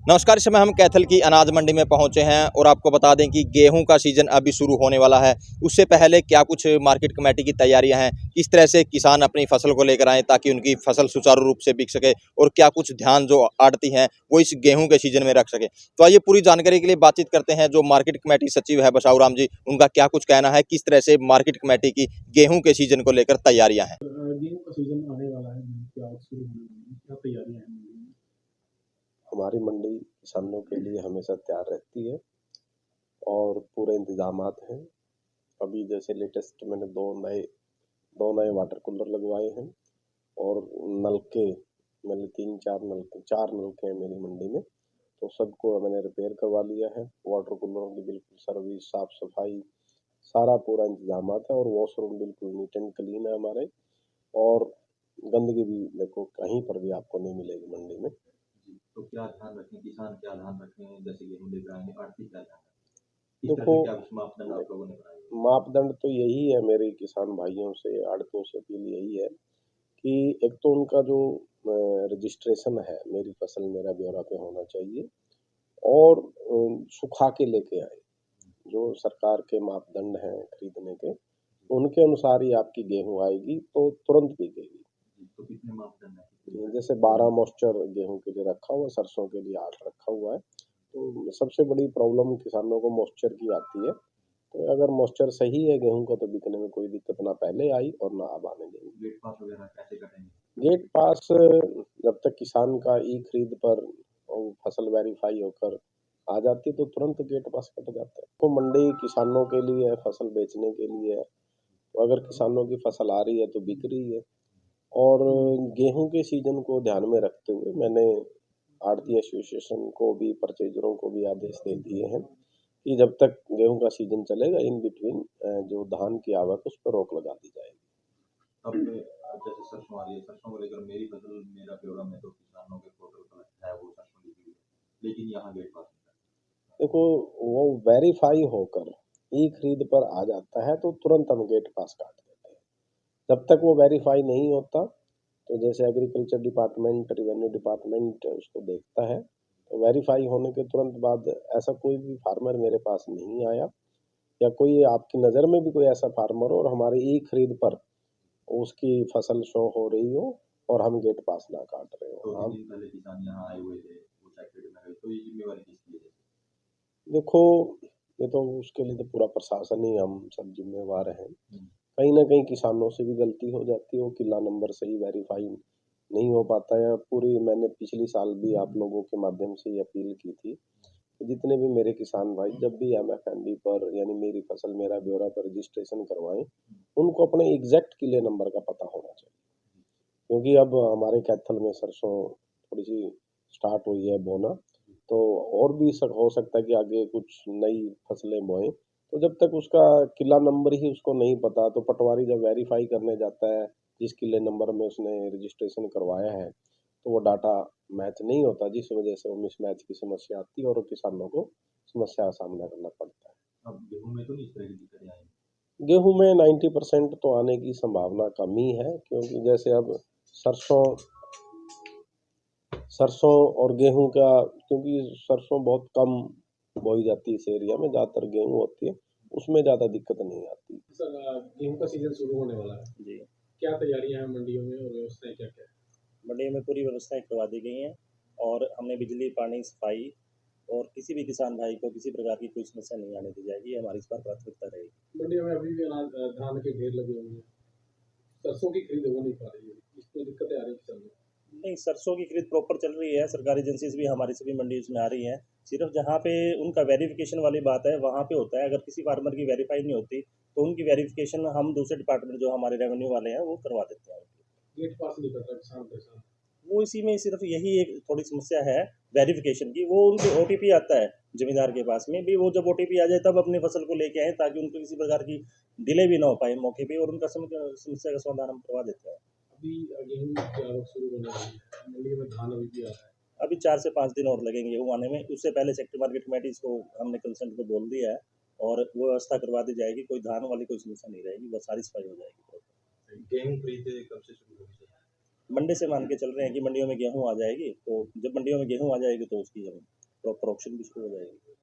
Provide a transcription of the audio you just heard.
नमस्कार। इस समय हम कैथल की अनाज मंडी में पहुंचे हैं और आपको बता दें कि गेहूं का सीजन अभी शुरू होने वाला है। उससे पहले क्या कुछ मार्केट कमेटी की तैयारियां हैं, किस तरह से किसान अपनी फसल को लेकर आए ताकि उनकी फसल सुचारू रूप से बिक सके और क्या कुछ ध्यान जो आड़ती हैं वो इस गेहूं के सीजन में रख सके। तो आइए पूरी जानकारी के लिए बातचीत करते हैं जो मार्केट कमेटी सचिव है बसाऊ राम जी, उनका क्या कुछ कहना है, किस तरह से मार्केट कमेटी की गेहूं के सीजन को लेकर तैयारियां हैं। गेहूं का सीजन आने वाला है, क्या शुरू होने वाली है, क्या तैयारियां हैं मंडी में? हमारी मंडी किसानों के लिए हमेशा तैयार रहती है और पूरे इंतजामात हैं। अभी जैसे लेटेस्ट मैंने दो नए वाटर कूलर लगवाए हैं और नलके मैंने 4 नलके हैं मेरी मंडी में, तो सबको मैंने रिपेयर करवा लिया है। वाटर कूलरों की बिल्कुल सर्विस, साफ सफाई, सारा पूरा इंतजामात है और वॉशरूम बिल्कुल नीट एंड क्लीन है हमारे। और गंदगी भी देखो कहीं पर भी आपको नहीं मिलेगी मंडी में। तो क्या ध्यान रखें, किसान क्या ध्यान रखें, जैसे गेहूं लेकर आएंगे आड़ती क्या ध्यान रखें, इस तरह देखो, के क्या कुछ मापदंड आप लोगों ने बनाए हैं? मापदंड तो यही है मेरे किसान भाइयों से, आड़तियों से अपील यही है कि एक तो उनका जो रजिस्ट्रेशन है मेरी फसल मेरा ब्यौरा पे होना चाहिए और सुखा के लेके आए। जो सरकार के मापदंड हैं खरीदने के, उनके अनुसार ही आपकी गेहूं आएगी तो तुरंत बिकेगी। तो कितने मापदंड हैं? जैसे 12 मॉइस्चर गेहूं के लिए रखा हुआ है, सरसों के लिए 8 रखा हुआ है। तो सबसे बड़ी प्रॉब्लम किसानों को मॉइस्चर की आती है। तो अगर मॉइस्चर सही है गेहूं का तो बिकने में कोई दिक्कत ना पहले आई और ना अब आने देंगे। गेट पास वगैरह कैसे कटेंगे? गेट पास जब तक किसान का ई खरीद पर फसल वेरीफाई होकर आ जाती है तो तुरंत गेट पास कट जाता है। तो मंडी किसानों के लिए है, फसल बेचने के लिए है। तो अगर किसानों की फसल आ रही है तो बिक रही है। और गेहूं के सीजन को ध्यान में रखते हुए मैंने आड़ती एसोसिएशन को भी, परचेजरों को भी आदेश दे दिए हैं कि जब तक गेहूं का सीजन चलेगा इन बिटवीन जो धान की आवक उस पर रोक लगा दी जाएगी। अब जैसे सरसों आ रही है, सरसों को लेकर मेरी फसल मेरा ब्यौरा में तो किसानों के पोर्टल पर है वो सरसों लिखी हुई है, लेकिन यहाँ गेट पास नहीं देखो, वो वेरीफाई होकर ई खरीद पर आ जाता है तो तुरंत हम गेट पास काट देते हैं। जब तक वो वेरीफाई नहीं होता तो जैसे एग्रीकल्चर डिपार्टमेंट, रेवेन्यू डिपार्टमेंट उसको देखता है। तो वेरीफाई होने के तुरंत बाद ऐसा कोई भी फार्मर मेरे पास नहीं आया या कोई आपकी नज़र में भी कोई ऐसा फार्मर हो और हमारे ई खरीद पर उसकी फसल शो हो रही हो और हम गेट पास ना काट रहे हो। तो हम दिन पहले किसान यहाँ आए हुए थे, वो सेक्रेटरी में गए, तो ये जिम्मेवारी किसकी है? देखो, ये तो उसके लिए तो पूरा प्रशासन ही, हम सब जिम्मेवार हैं। कहीं ना कहीं किसानों से भी गलती हो जाती है, वो किला नंबर सही वेरीफाई नहीं हो पाता है। पूरी मैंने पिछली साल भी आप लोगों के माध्यम से ये अपील की थी कि जितने भी मेरे किसान भाई जब भी एमएफएमडी पर यानी मेरी फसल मेरा ब्यौरा पर रजिस्ट्रेशन करवाएं, उनको अपने एग्जैक्ट किले नंबर का पता होना चाहिए। क्योंकि अब हमारे कैथल में सरसों थोड़ी सी स्टार्ट हुई है बोना, तो और भी हो सकता है कि आगे कुछ नई फसलें बोएं। तो जब तक उसका किला नंबर ही उसको नहीं पता तो पटवारी जब वेरीफाई करने जाता है जिस किले नंबर में उसने रजिस्ट्रेशन करवाया है तो वो डाटा मैच नहीं होता, जिस वजह से वो मिसमैच की समस्या आती है और किसानों को समस्या का सामना करना पड़ता है। अब गेहूं में तो नहीं इस तरह की दिक्कतें आई? गेहूं में 90% तो आने की संभावना कम ही है, क्योंकि जैसे अब सरसों सरसों और गेहूं का, क्योंकि सरसों बहुत कम बोई जाती है इस एरिया में, ज़्यादातर गेहूं होती है, उसमें ज़्यादा दिक्कत नहीं आती। सर, गेहूं का सीजन शुरू होने वाला है जी। क्या तैयारियां हैं मंडियों में और व्यवस्थाएं क्या क्या है? मंडी में पूरी व्यवस्थाएं करवा दी गई हैं और हमने बिजली, पानी, सफाई और किसी भी किसान भाई को किसी प्रकार की कोई समस्या नहीं आने दी जाएगी। हमारी इस पर प्राथमिकता रहेगी। मंडियों में अभी भी धान के ढेर लगे हुए हैं, सरसों की खरीद हो नहीं पा रही है, इसमें दिक्कतें आ रही है किसानों को। नहीं, सरसों की खरीद प्रॉपर चल रही है। सरकारी एजेंसीज भी हमारी सभी मंडी उसमें आ रही हैं। सिर्फ जहाँ पे उनका वेरिफिकेशन वाली बात है वहाँ पे होता है। अगर किसी फार्मर की वेरीफाई नहीं होती तो उनकी वेरिफिकेशन हम दूसरे डिपार्टमेंट जो हमारे रेवेन्यू वाले हैं वो करवा देते हैं। गेट पास नहीं कर रहा किसान परेशान। वो इसी में सिर्फ यही एक थोड़ी समस्या है वेरिफिकेशन की। वो उनके ओटीपी आता है जमींदार के पास में भी, वो जब ओटीपी आ जाए तब अपनी फसल को लेके आए ताकि उनको किसी प्रकार की डिले भी ना हो पाए मौके पे, और उनका समस्या का समाधान हम करवा देते हैं। अभी गेहूं की आवक शुरू होने वाली है, मंडी में धान अभी भी आ रहा है। अभी 4 से 5 दिन और लगेंगे वो आने में। उससे पहले सेक्टर मार्केट कमेटीज को हमने कंसल्ट को बोल दिया है और वो व्यवस्था करवा दी जाएगी। कोई धान वाली कोई समस्या नहीं रहेगी, बस सारी सफाई हो जाएगी। गेहूं खरीद कब से शुरू होगी? मंडे से मान के चल रहे हैं कि मंडियों में गेहूँ आ जाएगी, तो जब मंडियों में गेहूँ आ जाएगी तो उसकी हम प्रॉपर ऑक्शन भी शुरू हो जाएगी।